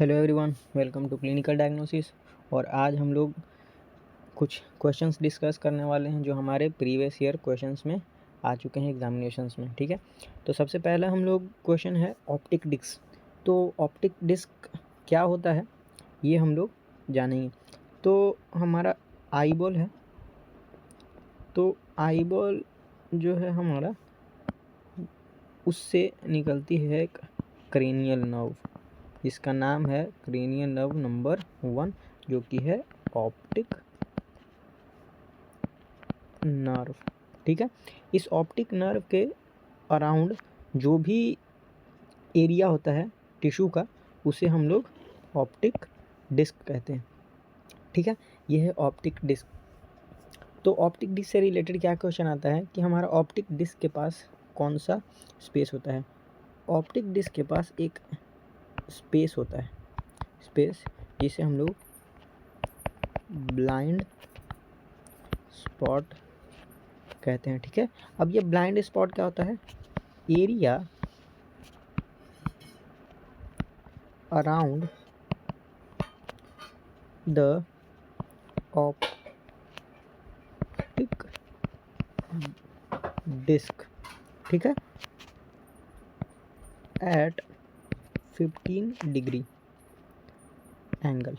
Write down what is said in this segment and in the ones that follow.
Hello everyone, welcome to clinical diagnosis. और आज हम लोग कुछ क्वेश्चंस डिस्कस करने वाले हैं जो हमारे प्रीवियस ईयर क्वेश्चंस में आ चुके हैं एग्जामिनेशंस में। ठीक है, तो सबसे पहला हम लोग क्वेश्चन है ऑप्टिक डिस्क। तो ऑप्टिक डिस्क क्या होता है ये हम लोग जानेंगे। तो हमारा आईबॉल है, तो आईबॉल जो है हमारा, उससे निकलती है एक क्रेनियल नर्व जिसका नाम है क्रेनियल नर्व नंबर 1, जो कि है ऑप्टिक नर्व। ठीक है, इस ऑप्टिक नर्व के अराउंड जो भी एरिया होता है टिश्यू का, उसे हम लोग ऑप्टिक डिस्क कहते हैं। ठीक है, ये है ऑप्टिक डिस्क। तो ऑप्टिक डिस्क से रिलेटेड क्या क्वेश्चन आता है कि हमारा ऑप्टिक डिस्क के पास कौन सा स्पेस होता है। ऑप्टिक डिस्क के पास एक स्पेस होता है, स्पेस जिसे हम लोग ब्लाइंड स्पॉट कहते हैं। ठीक है, अब ये ब्लाइंड स्पॉट क्या होता है? Area around the optic disc, ठीक है, at 15 degree angle.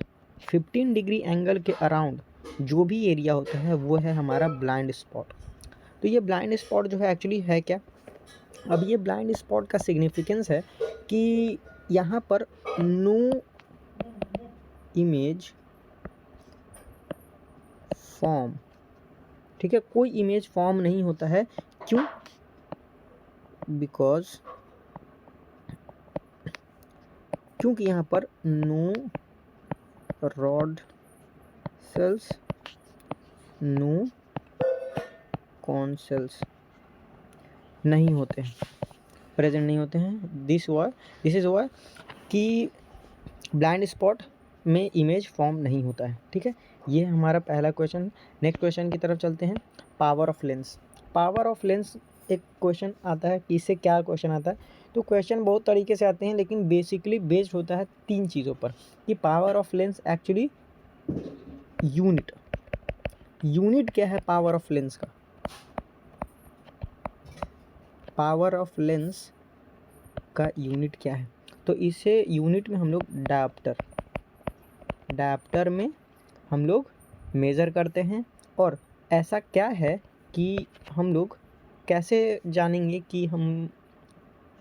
15 degree angle के अराउंड जो भी एरिया होता है वो है हमारा ब्लाइंड स्पॉट। तो ये ब्लाइंड स्पॉट जो है एक्चुअली है क्या? अब ये ब्लाइंड स्पॉट का सिग्निफिकेंस है कि यहाँ पर नो इमेज फॉर्म, ठीक है, कोई इमेज फॉर्म नहीं होता है। क्यों? बिकॉज क्योंकि यहाँ पर no rod cells, no cone cells नहीं होते हैं, प्रेजेंट नहीं होते हैं। दिस इज वाई कि ब्लाइंड स्पॉट में इमेज फॉर्म नहीं होता है। ठीक है, ये हमारा पहला क्वेश्चन। नेक्स्ट क्वेश्चन की तरफ चलते हैं। Power of lens. Power of lens एक क्वेश्चन आता है कि इससे क्या क्वेश्चन आता है। तो क्वेश्चन बहुत तरीके से आते हैं, लेकिन बेसिकली बेस्ड होता है 3 चीज़ों पर कि power of lens actually unit क्या है पावर ऑफ लेंस का। पावर ऑफ लेंस का यूनिट क्या है? तो इसे यूनिट में हम लोग डायप्टर में हम लोग मेज़र करते हैं। और ऐसा क्या है कि हम लोग कैसे जानेंगे कि हम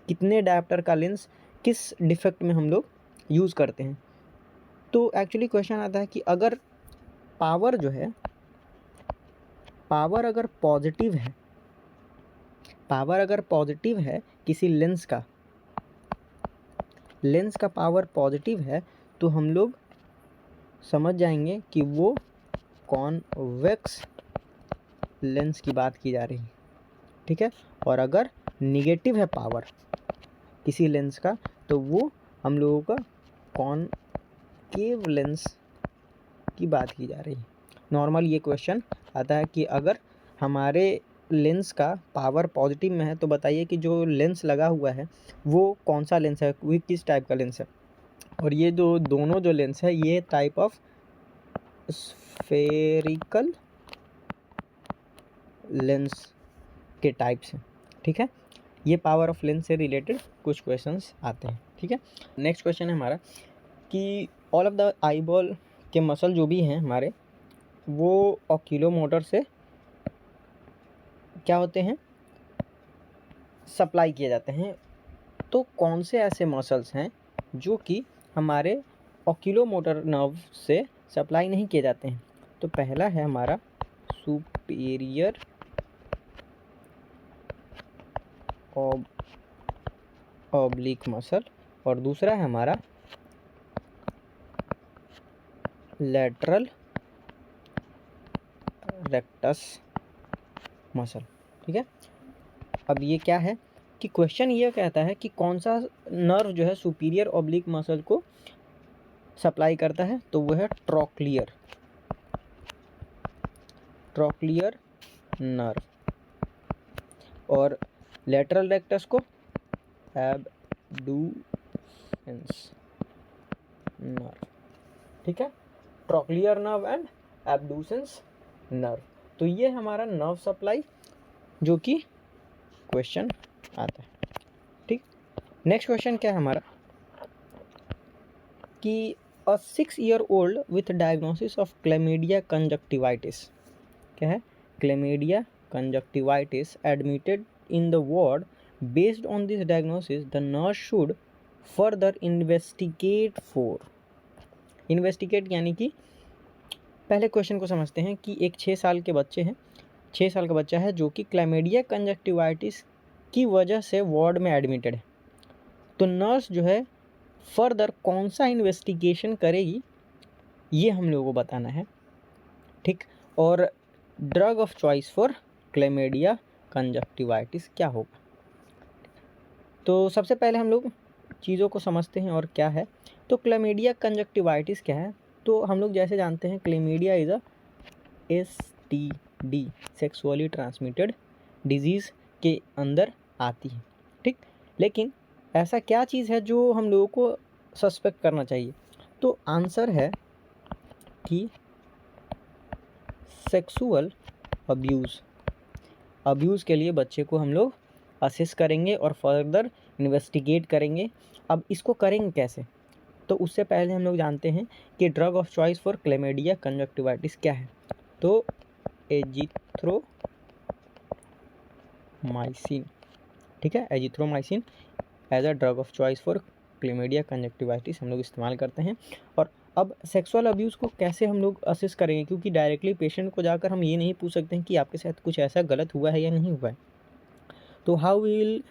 कितने डायप्टर का लेंस किस डिफेक्ट में हम लोग यूज़ करते हैं। तो एक्चुअली क्वेश्चन आता है कि अगर पावर जो है, पावर अगर पॉजिटिव है किसी लेंस का पावर पॉजिटिव है, तो हम लोग समझ जाएंगे कि वो कॉन्वेक्स लेंस की बात की जा रही है। ठीक है, और अगर निगेटिव है पावर किसी लेंस का, तो वो हम लोगों का कॉनकेव लेंस की बात की जा रही है। नॉर्मल ये क्वेश्चन आता है कि अगर हमारे लेंस का पावर पॉजिटिव में है तो बताइए कि जो लेंस लगा हुआ है वो कौन सा लेंस है, वो किस टाइप का लेंस है। और ये जो दोनों जो लेंस है ये टाइप ऑफ स्फेरिकल लेंस के टाइप्स हैं। ठीक है, ये पावर ऑफ लेंस से रिलेटेड कुछ क्वेश्चंस आते हैं। ठीक है, नेक्स्ट क्वेश्चन है हमारा कि ऑल ऑफ द आईबॉल के मसल जो भी हैं हमारे, वो ऑक्यूलोमोटर से क्या होते हैं, सप्लाई किए जाते हैं। तो कौन से ऐसे मसल्स हैं जो कि हमारे ऑक्यूलोमोटर नर्व से सप्लाई नहीं किए जाते हैं? तो पहला है हमारा सुपीरियर ऑब्लिक मसल, और दूसरा है हमारा लैटरल रेक्टस मसल। ठीक है, अब ये क्या है कि क्वेश्चन ये कहता है कि कौन सा नर्व जो है सुपीरियर ऑब्लिक मसल को सप्लाई करता है। तो वो है ट्रॉक्लियर नर्व, और लैटरल रेक्टस को एब्डुसेंस नर्व, ठीक है, trochlear nerve and abducens nerve. तो ये हमारा नर्व सप्लाई जो कि क्वेश्चन आता है, ठीक। नेक्स्ट क्वेश्चन क्या है हमारा कि a 6-year-old with diagnosis of chlamydia conjunctivitis, क्या है, chlamydia conjunctivitis admitted in the ward. Based on this diagnosis the nurse should further investigate for, investigate यानी कि पहले क्वेश्चन को समझते हैं कि एक 6 साल के बच्चे हैं, 6 साल का बच्चा है जो कि क्लेमीडिया कंजक्टिवाइटिस की वजह से वार्ड में एडमिटेड है। तो नर्स जो है फर्दर कौन सा इन्वेस्टिगेशन करेगी ये हम लोगों को बताना है, ठीक। और drug of choice for chlamydia conjunctivitis क्या होगा। तो सबसे पहले हम लोग चीज़ों को समझते हैं और क्या है। तो क्लेमीडिया कंजक्टिवाइटिस क्या है, तो हम लोग जैसे जानते हैं chlamydia is a STD, sexually transmitted disease के अंदर आती है, ठीक। लेकिन ऐसा क्या चीज़ है जो हम लोगों को सस्पेक्ट करना चाहिए, तो आंसर है कि सेक्सुअल अब्यूज़ के लिए बच्चे को हम लोग असेस करेंगे और फर्दर इन्वेस्टिगेट करेंगे। अब इसको करेंगे कैसे, तो उससे पहले हम लोग जानते हैं कि drug of choice for chlamydia conjunctivitis क्या है। तो एजिथ्रोमाइसिन, ठीक है, azithromycin as a drug of choice for chlamydia conjunctivitis हम लोग इस्तेमाल करते हैं। और अब सेक्सुअल अब्यूज़ को कैसे हम लोग असेस करेंगे, क्योंकि डायरेक्टली पेशेंट को जाकर हम ये नहीं पूछ सकते हैं कि आपके साथ कुछ ऐसा गलत हुआ है या नहीं हुआ है। तो how will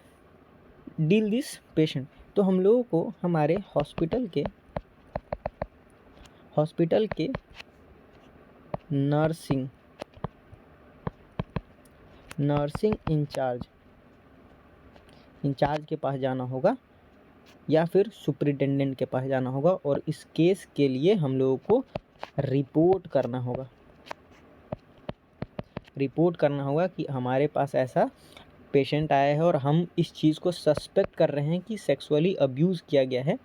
deal this patient, तो हम लोगों को हमारे हॉस्पिटल के नर्सिंग इंचार्ज के पास जाना होगा या फिर सुपरिटेंडेंट के पास जाना होगा और इस केस के लिए हम लोगों को रिपोर्ट करना होगा कि हमारे पास ऐसा पेशेंट आया है और हम इस चीज़ को सस्पेक्ट कर रहे हैं कि सेक्सुअली अब्यूज़ किया गया है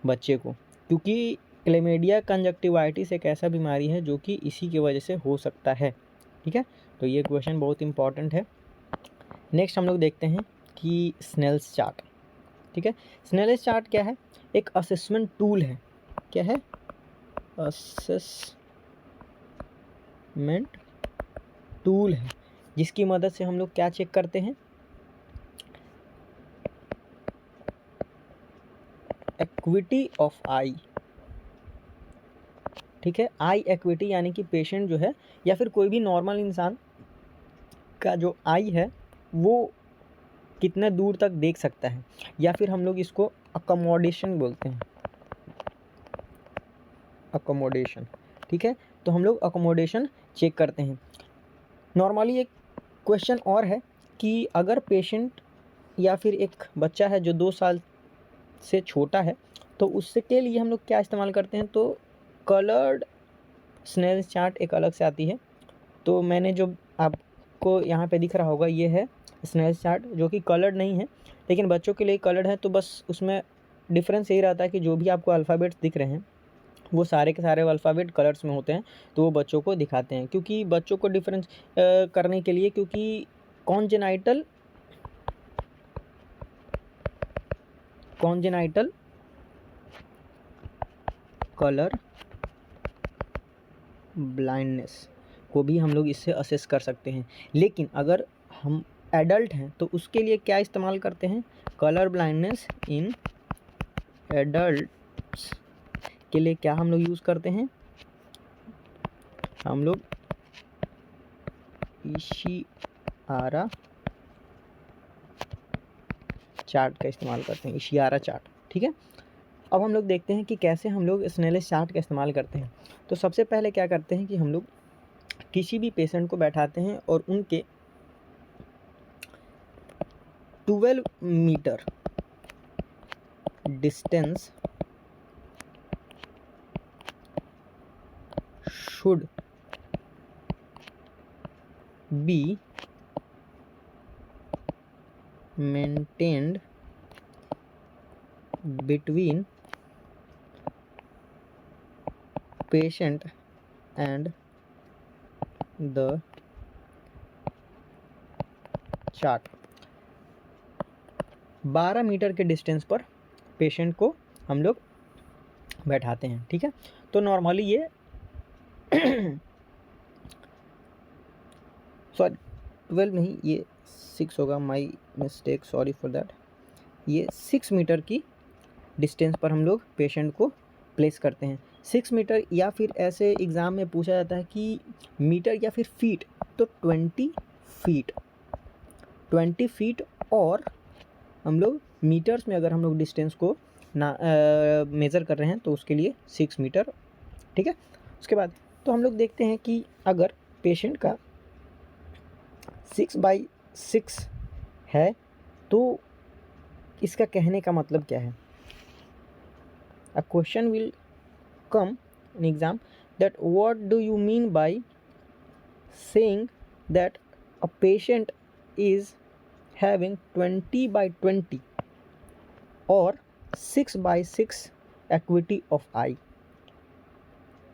बच्चे को, क्योंकि क्लेमीडिया कंजक्टिवाइटिस एक ऐसा बीमारी है जो कि इसी की वजह से हो सकता है, ठीक है। तो ये क्वेश्चन बहुत इंपॉर्टेंट है। नेक्स्ट हम लोग देखते हैं कि स्नेल्स चार्ट, ठीक है। स्नेल्स चार्ट क्या है, एक असेसमेंट टूल है, क्या है, असेसमेंट टूल है, जिसकी मदद से हम लोग क्या चेक करते हैं, एक्विटी ऑफ आई, ठीक है। आई एक्विटी यानी कि पेशेंट जो है या फिर कोई भी नॉर्मल इंसान का जो आई है वो कितने दूर तक देख सकता है, या फिर हम लोग इसको अकोमोडेशन बोलते हैं, अकोमोडेशन, ठीक है। तो हम लोग अकोमोडेशन चेक करते हैं। नॉर्मली एक क्वेश्चन और है कि अगर पेशेंट या फिर एक बच्चा है जो 2 साल से छोटा है तो उससे के लिए हम लोग क्या इस्तेमाल करते हैं, तो कलर्ड स्नेल्स चार्ट एक अलग से आती है। तो मैंने जो आपको यहाँ पे दिख रहा होगा ये है स्नेल्स चार्ट, जो कि कलर्ड नहीं है लेकिन बच्चों के लिए कलर्ड है। तो बस उसमें डिफरेंस यही रहता है कि जो भी आपको अल्फ़ाबेट्स दिख रहे हैं वो सारे के सारे अल्फ़ाबेट कलर्स में होते हैं, तो वो बच्चों को दिखाते हैं, क्योंकि बच्चों को डिफरेंस करने के लिए, क्योंकि कॉन्जेनाइटल कलर ब्लाइंडनेस को भी हम लोग इससे असेस कर सकते हैं। लेकिन अगर हम एडल्ट हैं तो उसके लिए क्या इस्तेमाल करते हैं, कलर ब्लाइंडनेस इन एडल्ट्स के लिए क्या हम लोग यूज़ करते हैं, हम लोग इशियारा चार्ट का इस्तेमाल करते हैं, इशियारा चार्ट, ठीक है। अब हम लोग देखते हैं कि कैसे हम लोग स्नेल्स चार्ट का इस्तेमाल करते हैं। तो सबसे पहले क्या करते हैं कि हम लोग किसी भी पेशेंट को बैठाते हैं और उनके 12 metre distance should be maintained between patient and the chart. 12 metre के डिस्टेंस पर पेशेंट को हम लोग बैठाते हैं, ठीक है। तो नॉर्मली ये सॉरी 12 नहीं, ये 6 होगा, my mistake, sorry for that. ये 6 मीटर की डिस्टेंस पर हम लोग पेशेंट को प्लेस करते हैं। 6 मीटर, या फिर ऐसे एग्ज़ाम में पूछा जाता है कि मीटर या फिर फीट, तो 20 फीट, 20 फीट। और हम लोग मीटर्स में अगर हम लोग डिस्टेंस को ना मेज़र कर रहे हैं तो उसके लिए 6 मीटर, ठीक है। उसके बाद तो हम लोग देखते हैं कि अगर पेशेंट का 6/6 है तो इसका कहने का मतलब क्या है। A question will come in exam that what do you mean by saying that a patient is having 20/20 or 6/6 acuity of eye,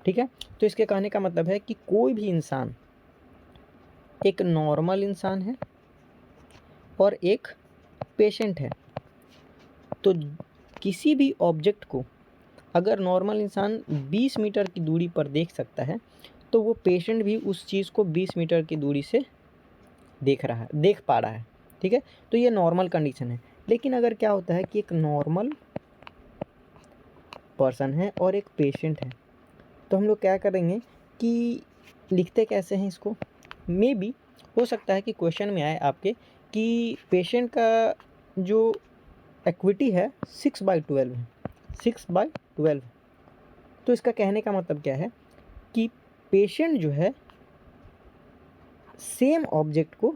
ठीक है। तो इसके कहने का मतलब है कि कोई भी इंसान एक नॉर्मल इंसान है और एक पेशेंट है। तो किसी भी ऑब्जेक्ट को अगर नॉर्मल इंसान 20 मीटर की दूरी पर देख सकता है तो वो पेशेंट भी उस चीज़ को 20 मीटर की दूरी से देख पा रहा है, ठीक है। तो ये नॉर्मल कंडीशन है। लेकिन अगर क्या होता है कि एक नॉर्मल पर्सन है और एक पेशेंट है, तो हम लोग क्या करेंगे कि लिखते कैसे हैं इसको। मे बी हो सकता है कि क्वेश्चन में आए आपके कि पेशेंट का जो एक्विटी है 6/12 है, 6/12। तो इसका कहने का मतलब क्या है कि पेशेंट जो है सेम ऑब्जेक्ट को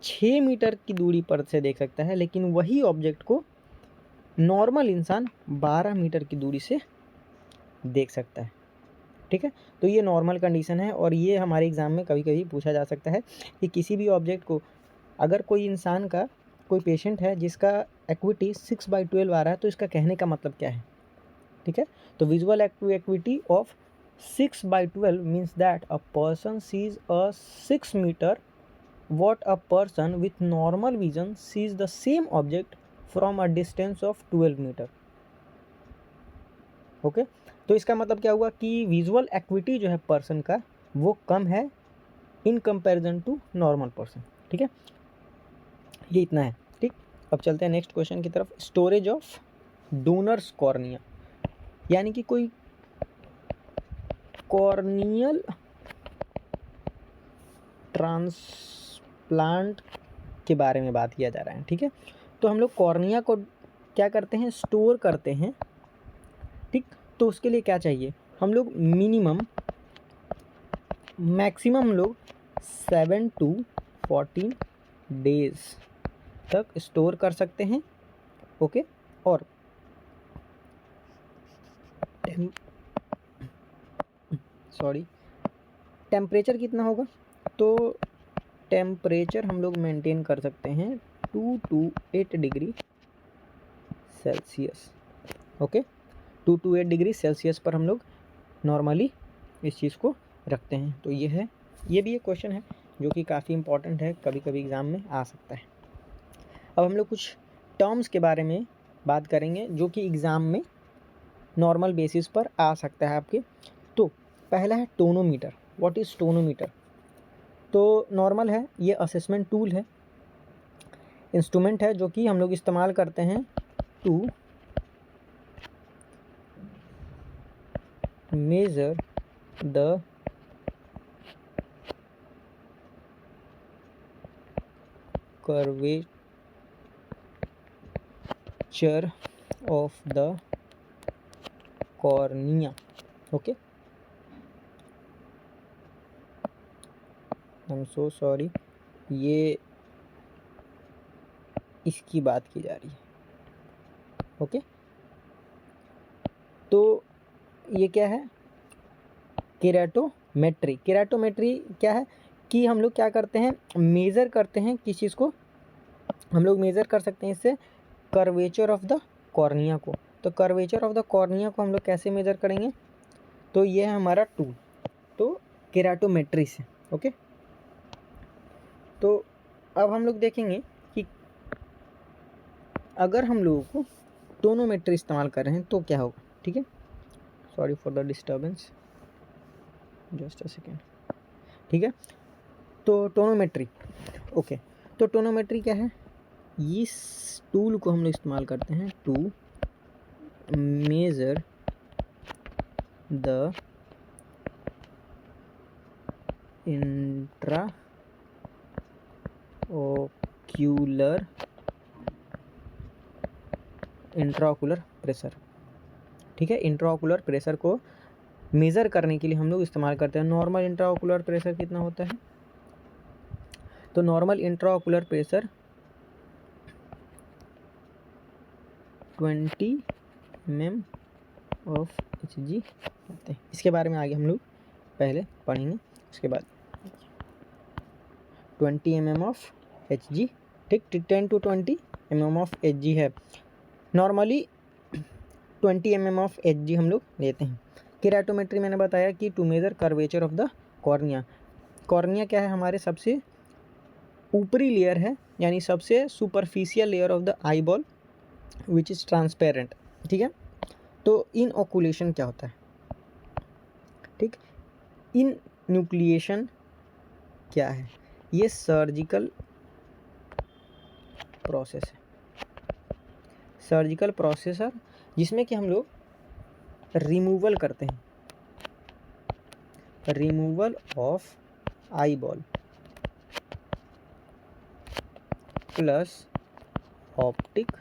6 मीटर की दूरी पर से देख सकता है, लेकिन वही ऑब्जेक्ट को नॉर्मल इंसान 12 मीटर की दूरी से देख सकता है, ठीक है। तो ये नॉर्मल कंडीशन है और ये हमारे एग्ज़ाम में कभी कभी पूछा जा सकता है कि किसी भी ऑब्जेक्ट को अगर कोई पेशेंट है जिसका एक्विटी 6/12 आ रहा है तो इसका कहने का मतलब क्या है, ठीक है। तो visual acuity of 6/12 means that a person sees a 6 metre what a person with normal vision sees the same object from a distance of 12 metre, okay. तो इसका मतलब क्या हुआ कि विजुअल एक्विटी जो है पर्सन का वो कम है in comparison to normal person, ठीक है। ये इतना है, ठीक। अब चलते हैं नेक्स्ट क्वेश्चन की तरफ। स्टोरेज ऑफ डोनर्स कॉर्निया, यानी कि कोई कॉर्नियल ट्रांसप्लांट के बारे में बात किया जा रहा है, ठीक है। तो हम लोग कॉर्निया को क्या करते हैं, स्टोर करते हैं, ठीक। तो उसके लिए क्या चाहिए, हम लोग मैक्सिमम लोग 7 to 14 डेज तक स्टोर कर सकते हैं, ओके। और टेम्परेचर कितना होगा, तो टेम्परेचर हम लोग मेंटेन कर सकते हैं 2 to 8 degree Celsius, okay. 2 to 8 degree Celsius पर हम लोग नॉर्मली इस चीज़ को रखते हैं। तो ये भी एक क्वेश्चन है जो कि काफ़ी इंपॉर्टेंट है, कभी कभी एग्ज़ाम में आ सकता है। अब हम लोग कुछ टर्म्स के बारे में बात करेंगे जो कि एग्ज़ाम में नॉर्मल बेसिस पर आ सकता है आपके। तो पहला है टोनोमीटर। What is tonometer? तो नॉर्मल है, ये असेसमेंट टूल है, इंस्ट्रूमेंट है जो कि हम लोग इस्तेमाल करते हैं to measure the curvature of the cornea, okay। I am so sorry, ये इसकी बात की जा रही है, ओके। तो ये क्या है, केराटोमेट्री। केराटोमेट्री क्या है कि हम लोग क्या करते हैं, मेज़र करते हैं किस चीज़ को, हम लोग मेज़र कर सकते हैं इससे कर्वेचर ऑफ द कॉर्निया को। तो कर्वेचर ऑफ द कॉर्निया को हम लोग कैसे मेज़र करेंगे? तो ये है हमारा टूल, तो केराटोमेट्री से। ओके, तो अब हम लोग देखेंगे कि अगर हम लोगों को टोनोमेट्री इस्तेमाल कर रहे हैं तो क्या होगा। ठीक है, sorry for the disturbance, just a second. ठीक है, तो टोनोमेट्री, ओके, तो टोनोमेट्री क्या है? इस टूल को हम लोग इस्तेमाल करते हैं to measure the intraocular pressure. ठीक है, इंट्राओकुलर प्रेशर को मेज़र करने के लिए हम लोग इस्तेमाल करते हैं। नॉर्मल इंट्राओकुलर प्रेशर कितना होता है? तो normal intraocular pressure 20 mm of Hg होते हैं। इसके बारे में आगे हम लोग पहले पढ़ेंगे, उसके बाद 20 mm ऑफ Hg। ठीक, 10 to 20 mm ऑफ Hg है। नॉर्मली 20 mm ऑफ Hg हम लोग लेते हैं। केराटोमेट्री मैंने बताया कि to measure curvature of the cornea. Cornea क्या है? हमारे सबसे ऊपरी लेयर है, यानी सबसे superficial layer of the eyeball which is transparent. ठीक है, तो इन ओकुलेशन क्या होता है? ठीक, इन न्यूक्लिएशन क्या है? ये सर्जिकल प्रोसेस है, सर्जिकल प्रोसेसर, जिसमें कि हम लोग रिमूवल करते हैं, removal of eyeball plus optic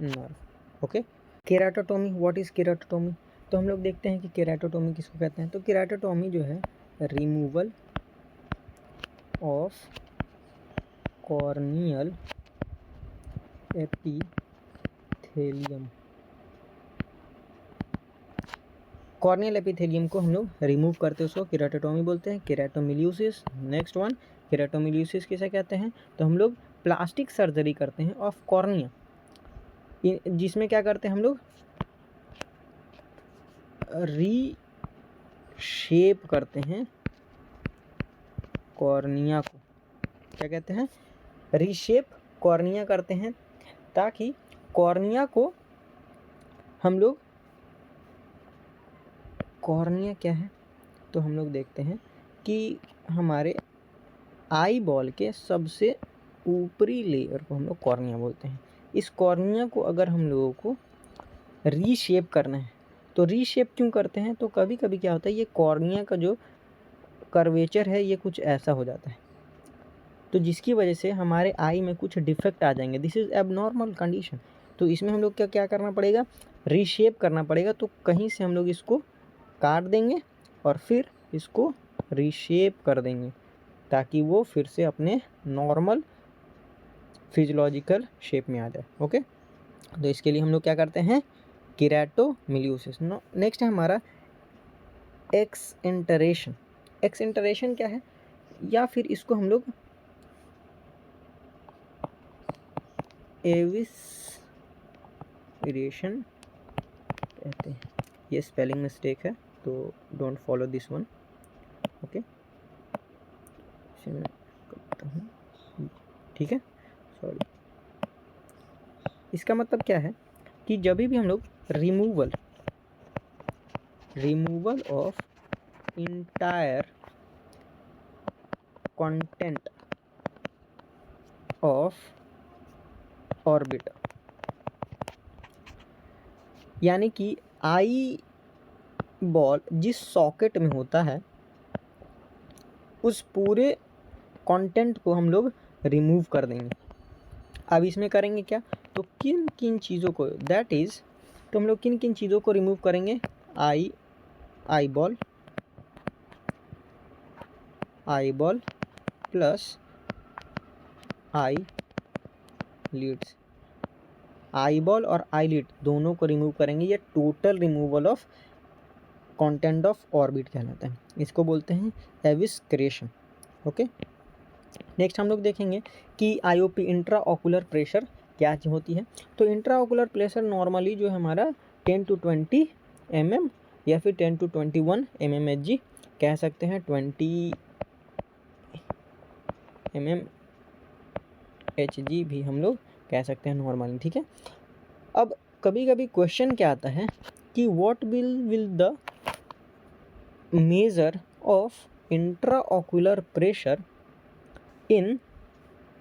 nerve. Okay, keratotomy, what is keratotomy? तो हम लोग देखते हैं कि केराटोटोमी किसको कहते हैं। तो केराटोटोमी जो है removal of corneal epithelium. Corneal epithelium को हम लोग रिमूव करते हैं, उसको केराटोटोमी बोलते हैं। केराटोमिलियोसिस, नेक्स्ट वन, केराटोमिलियोसिस किसे कहते हैं? तो हम लोग प्लास्टिक सर्जरी करते हैं ऑफ कॉर्निया, जिसमें क्या करते हैं हम लोग? रीशेप करते हैं कॉर्निया को। क्या कहते हैं? रीशेप कॉर्निया करते हैं, ताकि कॉर्निया को हम लोग, कॉर्निया क्या है? तो हम लोग देखते हैं कि हमारे आई बॉल के सबसे ऊपरी लेयर को हम लोग कॉर्निया बोलते हैं। इस कॉर्निया को अगर हम लोगों को रीशेप करना है, तो रीशेप क्यों करते हैं? तो कभी कभी क्या होता है, ये कॉर्निया का जो कर्वेचर है ये कुछ ऐसा हो जाता है, तो जिसकी वजह से हमारे आई में कुछ डिफेक्ट आ जाएंगे। This is abnormal condition. तो इसमें हम लोग क्या करना पड़ेगा? रीशेप करना पड़ेगा। तो कहीं से हम लोग इसको काट देंगे और फिर इसको रीशेप कर देंगे, ताकि वो फिर से अपने नॉर्मल फिजियोलॉजिकल शेप में आ जाए। ओके, तो इसके लिए हम लोग क्या करते हैं? केराटोमिलियोसिस। नेक्स्ट है हमारा एक्सएंटरेशन। एक्सएंटरेशन क्या है? या फिर इसको हम लोग एविस्पिरेशन कहते हैं। ये स्पेलिंग मिस्टेक है, तो don't follow this one. Okay, करता हूँ, ठीक है, सॉरी। इसका मतलब क्या है कि जब भी हम लोग removal of entire content of orbit, यानी कि आई बॉल जिस सॉकेट में होता है उस पूरे कंटेंट को हम लोग रिमूव कर देंगे। अब इसमें करेंगे क्या? तो किन किन चीज़ों को, दैट इज़, तो हम लोग किन किन चीज़ों को रिमूव करेंगे? आई बॉल प्लस आई लीड्स। आई बॉल और आई लीड दोनों को रिमूव करेंगे। ये total removal of content of orbit कहलाता है। इसको बोलते हैं एविस्क्रेशन। ओके, नेक्स्ट हम लोग देखेंगे कि आईओपी इंट्रा ऑकुलर प्रेशर क्या होती है। तो इंट्रा ऑकुलर प्रेशर नॉर्मली जो है हमारा 10 to 20 mm या फिर 10 to 21 mmHg कह सकते हैं, 20 mmHg भी हम लोग कह सकते हैं नॉर्मली, ठीक है। अब कभी कभी क्वेश्चन क्या आता है कि what will the measure of intra ocular pressure in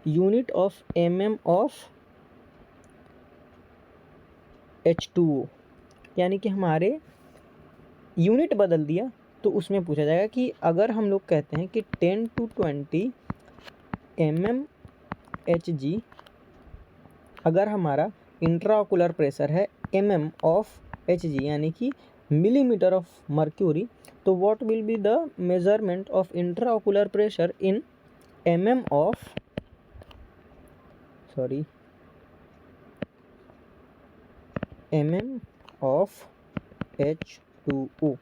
unit of mm of H2O, यानी कि हमारे यूनिट बदल दिया तो उसमें पूछा जाएगा कि अगर हम लोग कहते हैं कि 10 to 20 mmHg, अगर हमारा इंट्राऑकुलर प्रेशर है mm ऑफ Hg यानी कि मिलीमीटर ऑफ मर्क्यूरी, तो what will be the measurement of intraocular pressure in mm of H2O,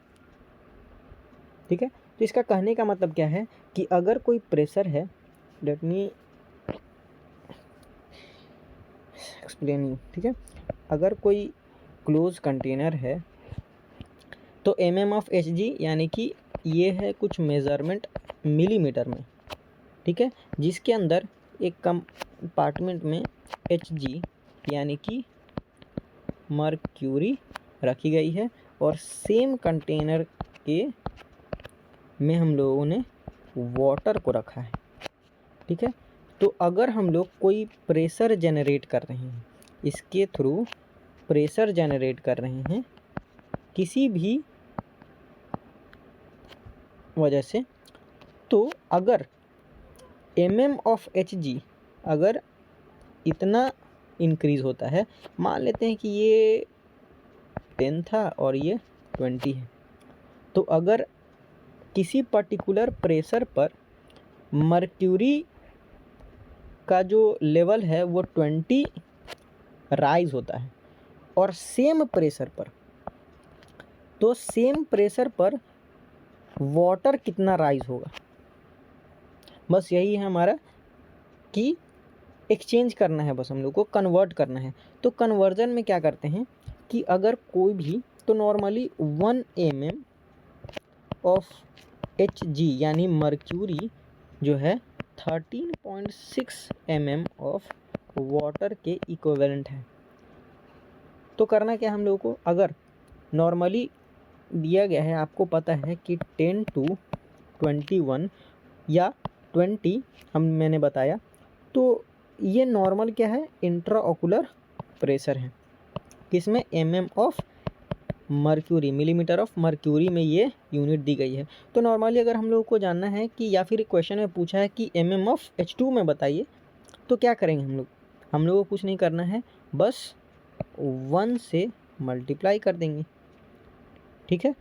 ठीक है। तो इसका कहने का मतलब क्या है कि अगर कोई प्रेशर है, लेट मी एक्सप्लेन यू, ठीक है। अगर कोई क्लोज कंटेनर है तो mm ऑफ Hg यानी कि ये है कुछ मेज़रमेंट मिलीमीटर में, ठीक है, जिसके अंदर एक कंपार्टमेंट में Hg यानी कि मर्क्यूरी रखी गई है और सेम कंटेनर के में हम लोगों ने वाटर को रखा है, ठीक है। तो अगर हम लोग कोई प्रेशर जनरेट कर रहे हैं, इसके थ्रू प्रेशर जनरेट कर रहे हैं किसी भी वजह से, तो अगर mm ऑफ Hg अगर इतना इंक्रीज़ होता है, मान लेते हैं कि ये 10 था और ये 20 है, तो अगर किसी पर्टिकुलर प्रेशर पर मर्क्यूरी का जो लेवल है वो 20 राइज होता है और सेम प्रेशर पर, तो सेम प्रेशर पर वाटर कितना राइज होगा, बस यही है हमारा कि एक्सचेंज करना है, बस हम लोग को कन्वर्ट करना है। तो कन्वर्जन में क्या करते हैं कि अगर कोई भी, तो नॉर्मली 1 mm ऑफ Hg यानी मर्क्यूरी जो है 13.6 mm ऑफ वाटर के इक्विवेलेंट है। तो करना क्या हम लोगों को, अगर नॉर्मली दिया गया है, आपको पता है कि 10 to 21 या 20 मैंने बताया, तो ये नॉर्मल क्या है, इंट्राऑकुलर प्रेशर है, किसमें mm of mercury, millimetre of mercury में ये यूनिट दी गई है। तो नॉर्मली अगर हम लोगों को जानना है कि या फिर क्वेश्चन में पूछा है कि mm ऑफ H2 में बताइए, तो क्या करेंगे हम लोगों को कुछ नहीं करना है, बस 1 से मल्टीप्लाई कर देंगे, ठीक है।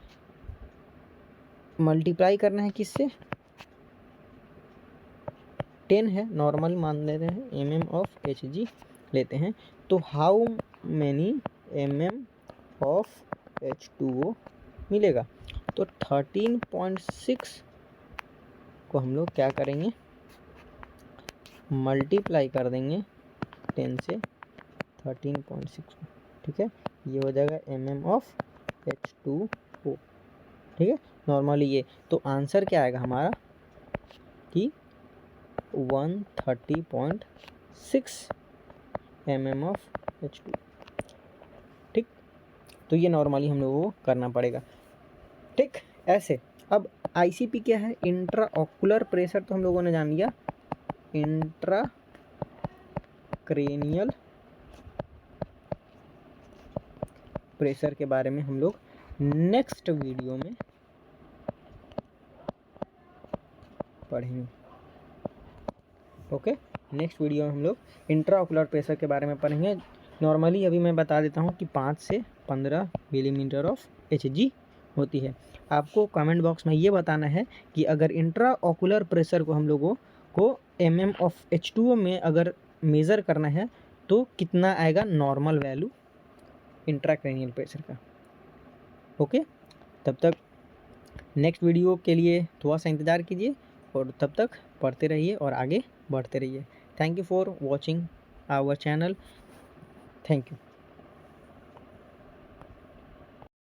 मल्टीप्लाई करना है किससे, 10 है, नॉर्मल मान लेते हैं, mm ऑफ Hg लेते हैं, तो how many mm of H2O मिलेगा, तो 13.6 को हम लोग क्या करेंगे, मल्टीप्लाई कर देंगे 10 से 13.6, ठीक है। ये हो जाएगा mm ऑफ H2O, ठीक है, नॉर्मली ये। तो आंसर क्या आएगा हमारा कि 130.6 mm ऑफ H2, ठीक। तो ये नॉर्मली हम लोगों को करना पड़ेगा, ठीक। ऐसे अब ICP क्या है, इंट्रा ऑकुलर प्रेशर तो हम लोगों ने जान लिया, इंट्रा क्रेनियल प्रेशर के बारे में हम लोग नेक्स्ट वीडियो में पढ़ेंगे, ओके। नेक्स्ट वीडियो में हम लोग इंट्राऑकुलर प्रेशर के बारे में पढ़ेंगे। नॉर्मली अभी मैं बता देता हूँ कि 5 से 15 मिलीमीटर ऑफ Hg होती है। आपको कमेंट बॉक्स में ये बताना है कि अगर इंट्राऑकुलर प्रेशर को हम लोगों को mm ऑफ H2O में अगर मेज़र करना है तो कितना आएगा नॉर्मल वैल्यू इंट्राक्रैनियल प्रेशर का, ओके। तब तक नेक्स्ट वीडियो के लिए थोड़ा सा इंतज़ार कीजिए और तब तक पढ़ते रहिए और आगे बढ़ते रहिए। Thank you for watching our channel. Thank you.